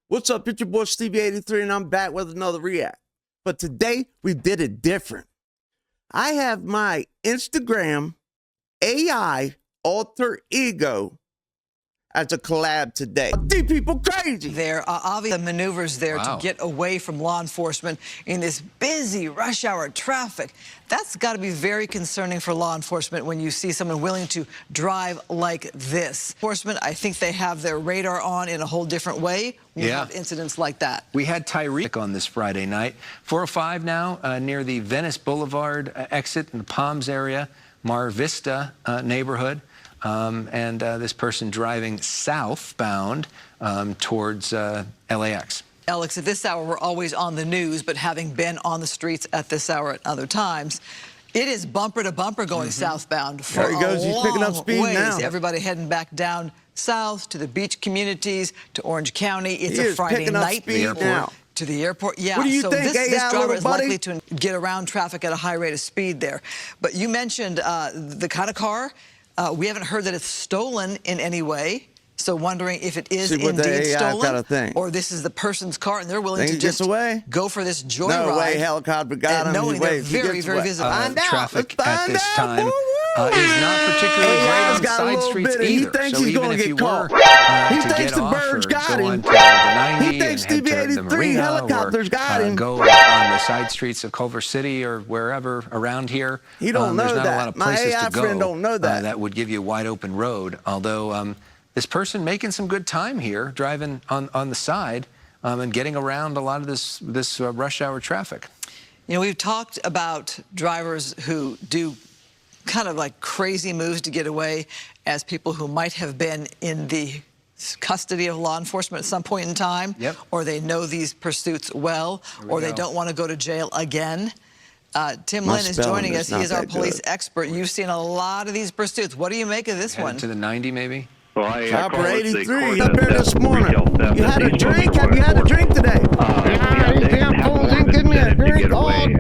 What's up? It's your boy Stevie83 and I'm back with another react. But today we did it different. I have my Instagram AI alter ego as a collab today. These people crazy. There are obvious maneuvers there to get away from law enforcement in this busy rush hour traffic. That's got to be very concerning for law enforcement when you see someone willing to drive like this. Enforcement, I think they have their radar on in a whole different way. We have incidents like that. We had Tyreek on this Friday night. 405 now near the Venice Boulevard exit in the Palms area, Mar Vista neighborhood. This person driving southbound towards LAX. Alex, at this hour, we're always on the news, but having been on the streets at this hour at other times, it is bumper to bumper going southbound for there he goes. He's picking up speed now. Everybody heading back down south to the beach communities, to Orange County. It's a Friday night. To the airport, yeah. What do you think, this driver is likely to get around traffic at a high rate of speed there. But you mentioned the kind of car. We haven't heard that it's stolen in any way. So wondering if it is indeed stolen, or this is the person's car and they're willing to just go for this joyride. No way, helicopter got him. Knowing they're very, very visible. Traffic at this time is not particularly great on side streets either. He thinks he's going to get caught. He thinks the birds got him. He thinks TV83 helicopters got him. Go on the side streets of Culver City or wherever around here. He don't know that. There's not a lot of places to go. My AI friend don't know that. That would give you a wide open road. Although this person making some good time here, driving on the side and getting around a lot of this rush hour traffic. You know, we've talked about drivers who do kind of like crazy moves to get away as people who might have been in the custody of law enforcement at some point in time, or they know these pursuits well, or they don't want to go to jail again. Tim Lynn is joining us. He is our police expert. You've seen a lot of these pursuits. What do you make of this one? To the 90 maybe? Well, I Copper 83 up there this morning. You had a drink? Have you had a drink today? These damn fools ain't giving me a drink all day.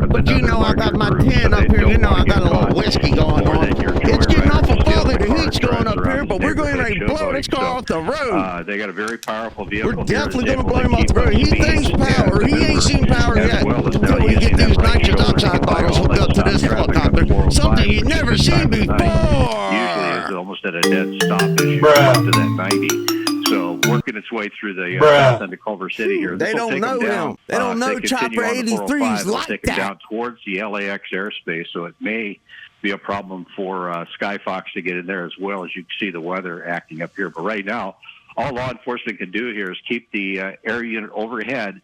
But you know I got my 10 up here. You know I got a little whiskey going on. It's getting awful foggy. The heat's going up here, but we're going to blow this car off the road. They got a very powerful vehicle. We're definitely going to blow him off the road. He thinks power. He ain't seen power yet until we get these nitrous oxide bottles hooked up to this helicopter. Something you've never seen before. Usually it's almost at a dead stop as you go up to that 90. So working its way through the south end of Culver City here. They don't know him. They don't know Chopper 83's like that. Down towards the LAX airspace, so it may be a problem for Skyfox to get in there as well, as you can see the weather acting up here. But right now, all law enforcement can do here is keep the air unit overhead,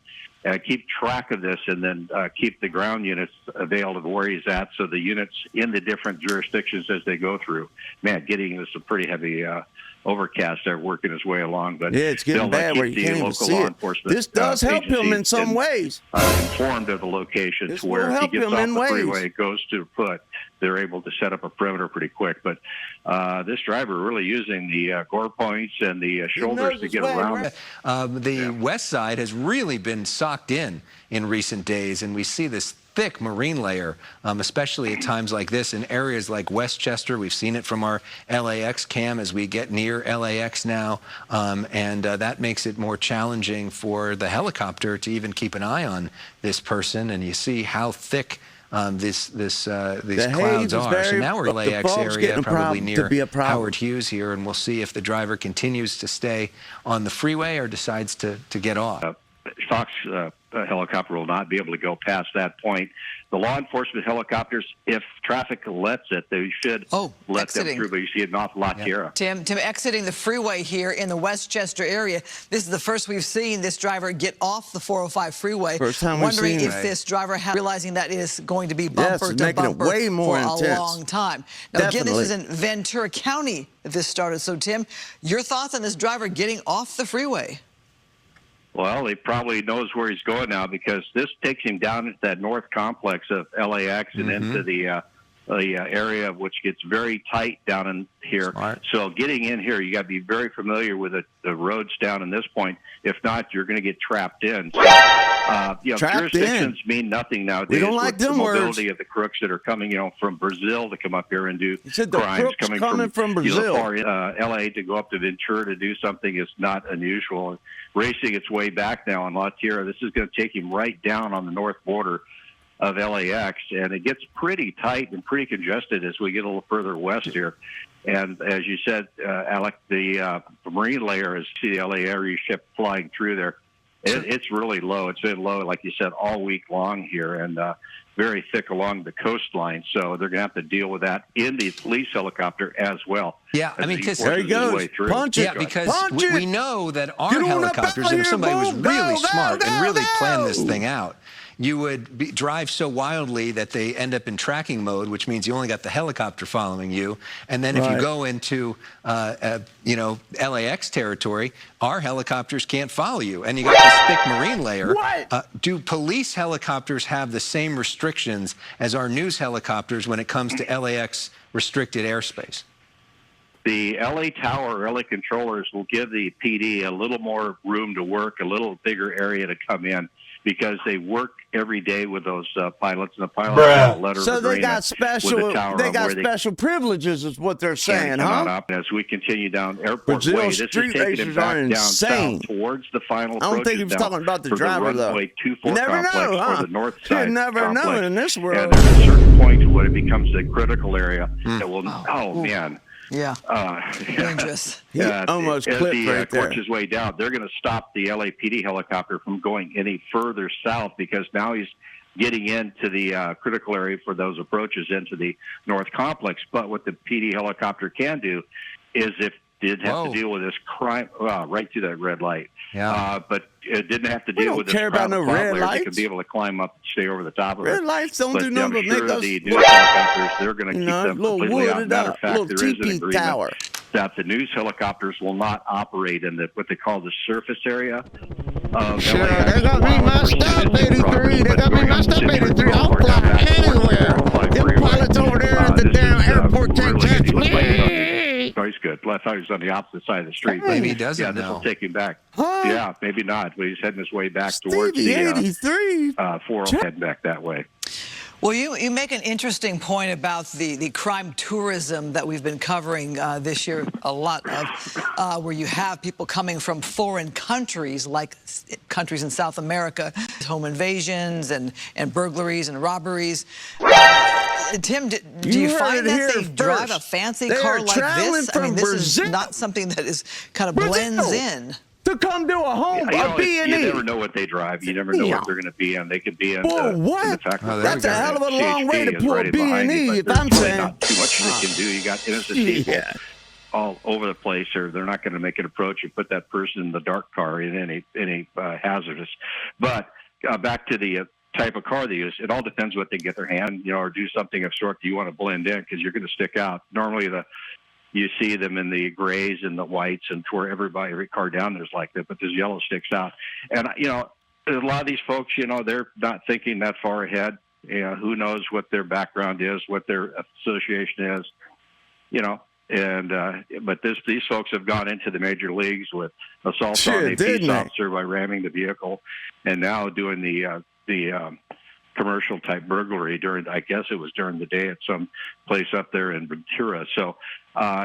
keep track of this, and then keep the ground units availed of where he's at, so the units in the different jurisdictions as they go through. Man, getting this a pretty heavy overcast there, working his way along. But yeah, it's getting bad where you can't even see it. This does help him in some ways. Informed of the location to where if he gets off the freeway, goes to foot, they're able to set up a perimeter pretty quick. But this driver really using the gore points and the shoulders to get around. The west side has really been socked in recent days, and we see this thick marine layer, especially at times like this in areas like Westchester. We've seen it from our LAX cam as we get near LAX now, and that makes it more challenging for the helicopter to even keep an eye on this person. And you see how thick these clouds are. So now we're in LAX area, probably near Howard Hughes here, and we'll see if the driver continues to stay on the freeway or decides to get off. Fox helicopter will not be able to go past that point. The law enforcement helicopters, if traffic lets it, they should let them through, but you see an awful lot here. Tim, exiting the freeway here in the Westchester area, this is the first we've seen this driver get off the 405 freeway. First time wondering if this driver realizing that is going to be bumper to bumper way more for a long time. Now, again, this is in Ventura County that this started. So, Tim, your thoughts on this driver getting off the freeway? Well, he probably knows where he's going now, because this takes him down into that north complex of LAX and into the area, which gets very tight down in here. So getting in here, you got to be very familiar with the roads down in this point. If not, you're going to get trapped in. So Trapped in. Jurisdictions mean nothing nowadays. We don't like with the them mobility words. of the crooks that are coming, from Brazil to come up here and do You said the crimes. crooks coming from Brazil. Far L.A. to go up to Ventura to do something is not unusual. Racing its way back now on La Tierra, this is going to take him right down on the north border of LAX, and it gets pretty tight and pretty congested as we get a little further west here. And as you said, Alec, the marine layer is see the LA area ship flying through there. It's really low. It's been low, like you said, all week long here, and very thick along the coastline. So they're going to have to deal with that in the police helicopter as well. Yeah, I mean, because there he goes. Punch it. Yeah, because Punch we it. know that our Get on up helicopters, out and here, if somebody was boom. really Go, smart go, and go, really planned this go. thing out, you would drive so wildly that they end up in tracking mode, which means you only got the helicopter following you. And then if you go into, LAX territory, our helicopters can't follow you. And you got this thick marine layer. What? Do police helicopters have the same restrictions as our news helicopters when it comes to LAX restricted airspace? The LA Tower, LA controllers will give the PD a little more room to work, a little bigger area to come in, because they work every day with those pilots, and the pilots have a letter of So they agreement got special, with the tower they got where special privileges, is what they're saying, come on huh? up. As we continue down Airport Brazil Way, this is street taking racers it back are down insane. south towards the final I don't think he approaches was now talking about the for driver, the though. runway 24 You never complex know, huh? or the north You side never complex. know in this world. And there's a certain point when it becomes a critical area that will, man. Yeah. Dangerous. He almost as clipped the right there. works his way down, they're going to stop the LAPD helicopter from going any further south, because now he's getting into the critical area for those approaches into the north complex. But what the PD helicopter can do is, if it didn't have to deal with this crime, right through that red light. Yeah. But it didn't have to We deal don't with this care about crime no red layer. They lights. could be able to climb up and stay over the top of it. Red lights don't do I'm nothing but sure make us the news helicopters, they're going to keep them little completely out. wooded Matter up, of fact, little there is an teepee agreement tower. that the news helicopters will not operate in what they call the surface area of Sure, LAX. they got me messed up, 83. They got me messed up, 83. I'll fly anywhere. Them pilots over there at the damn airport can't catch me. No, he's good. I thought he was on the opposite side of the street. Maybe he doesn't Yeah, this know. will take him back. Huh? Yeah, maybe not. But he's heading his way back towards Stevie, the 83. 4 heading back that way. Well, you make an interesting point about the crime tourism that we've been covering this year a lot of, where you have people coming from foreign countries, like countries in South America, home invasions and burglaries and robberies. Tim, do you find that they drive a fancy car like this? I mean, this is not something that is kind of blends in. To come to a home, a B&E. You never know what they drive. You never know what they're going to be in. They could be in. What? That's a hell of a long way to pull a B&E. B&E, if I'm saying. Not too much they can do. You got innocent people all over the place, or they're not going to make an approach and put that person in the dark car in any hazardous. But back to the type of car they use, it all depends what they get their hand, or do something of sort that you want to blend in, because you're going to stick out. Normally you see them in the grays and the whites, and for every car down there's like that, but this yellow sticks out. And a lot of these folks, they're not thinking that far ahead. Who knows what their background is, what their association is, and but these folks have gone into the major leagues with assault on a peace officer by ramming the vehicle, and now doing the commercial type burglary I guess it was during the day at some place up there in Ventura. So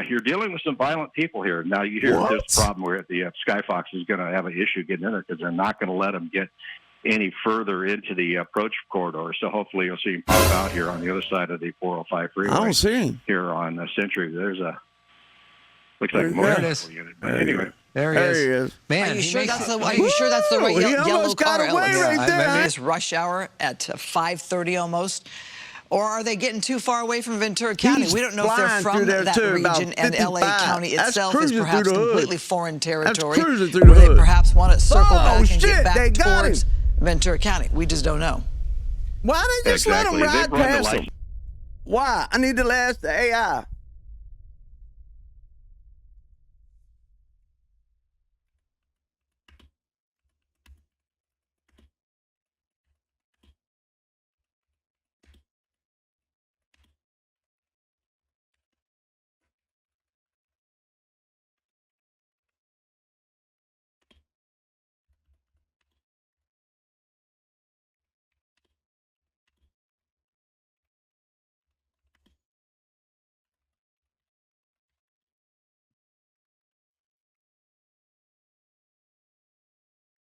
you're dealing with some violent people here. Now you hear this problem where the Skyfox is going to have an issue getting in there, because they're not going to let them get any further into the approach corridor. So hopefully you'll see him pop out here on the other side of the 405 freeway. I don't see him Here on Century. There's looks like a motorcycle unit. But anyway. There he is. Man, Are you sure that's the right yellow car? Right there. Maybe it's rush hour at 5:30 almost. Or are they getting too far away from Ventura County? We don't know if they're from that region, and LA County itself is perhaps completely foreign territory, where they perhaps want to circle back and get back towards Ventura County. We just don't know. Why they just let them ride past them? Why? I need to ask the AI.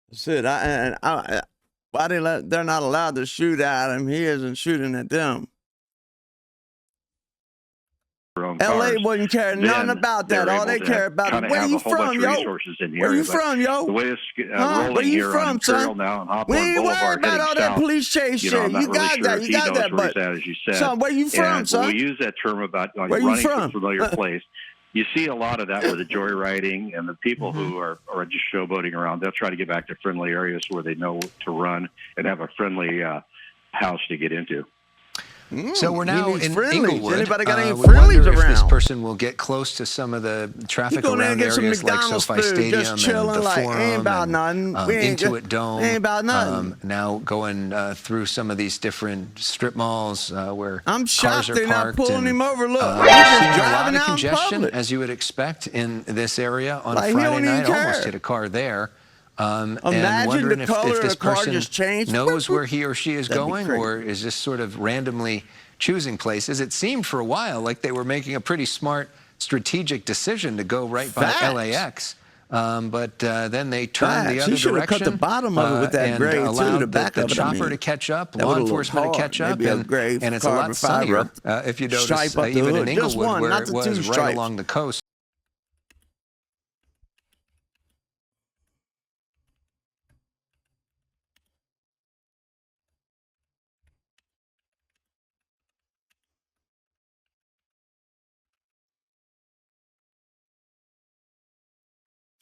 That's it. Why they're not allowed to shoot at him? He isn't shooting at them. LA wouldn't care nothing about that. All they care about is where you from, yo. Where you from, yo? The way it's where you from, son? We ain't worried about all that police chase shit. You got that. You got that. But son, where you from, son? We use that term about running to a familiar place. You see a lot of that with the joyriding and the people who are just showboating around. They'll try to get back to friendly areas where they know to run and have a friendly house to get into. So we're now in Inglewood. Anybody got any we friendlies wonder if around? this person will get close to some of the traffic around areas like SoFi Stadium and the Forum ain't about nothing. Intuit Dome. Ain't about nothing. Now going through some of these different strip malls where I'm cars shocked are they're not parked. pulling him over. Look, We're he's seeing just a lot driving of out in congestion, public. as you would expect in this area on Like, he Friday don't night. even Almost care. hit a car there. And Imagine wondering the if color of this the car person just changed. knows where he or she is That'd be going, crazy. or is just sort of randomly choosing places. It seemed for a while like they were making a pretty smart strategic decision to go right by LAX. But then they turned the other direction. Cut the bottom of it with that and grade allowed too, the back the of it, chopper to catch up, law enforcement to catch up, and it's a lot sunnier, if you notice, even in Inglewood, where it was right along the coast.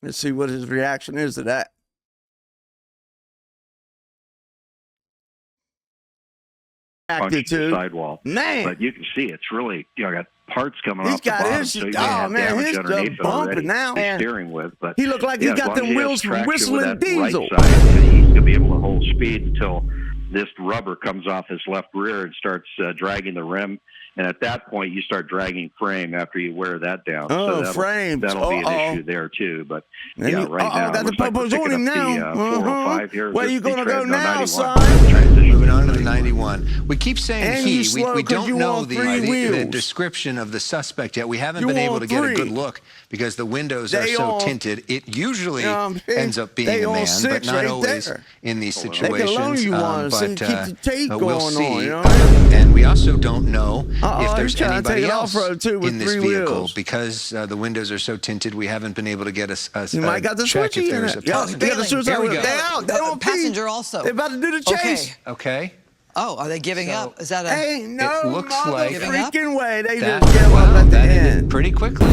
Let's see what his reaction is to that. Sidewall, man. But you can see it's really got parts coming off the got bottom. his, So you oh man, his just bumping now. Steering with, but he looked like he got them wheels from whistling diesel. Right side, he's gonna be able to hold speed until this rubber comes off his left rear and starts dragging the rim. And at that point, you start dragging frame after you wear that down. Oh, so frames. That'll be an issue there, too. But, yeah, right now, got the purples on him now. 405 here. Where you going to go now, son? Moving on to the 91. We keep saying we don't know the description of the suspect yet. We haven't been able to get a good look because the windows are so tinted. It usually ends up being a man, but not always in these situations. But we'll see. And we also don't know if there's anybody else in this vehicle because the windows are so tinted. We haven't been able to get a check if there's a passenger. There we go. Passenger also. They're about to do the chase. Okay. Oh, are they giving up? Is that a... Ain't no it looks like freaking way. They that, just give up at the end. Pretty quickly.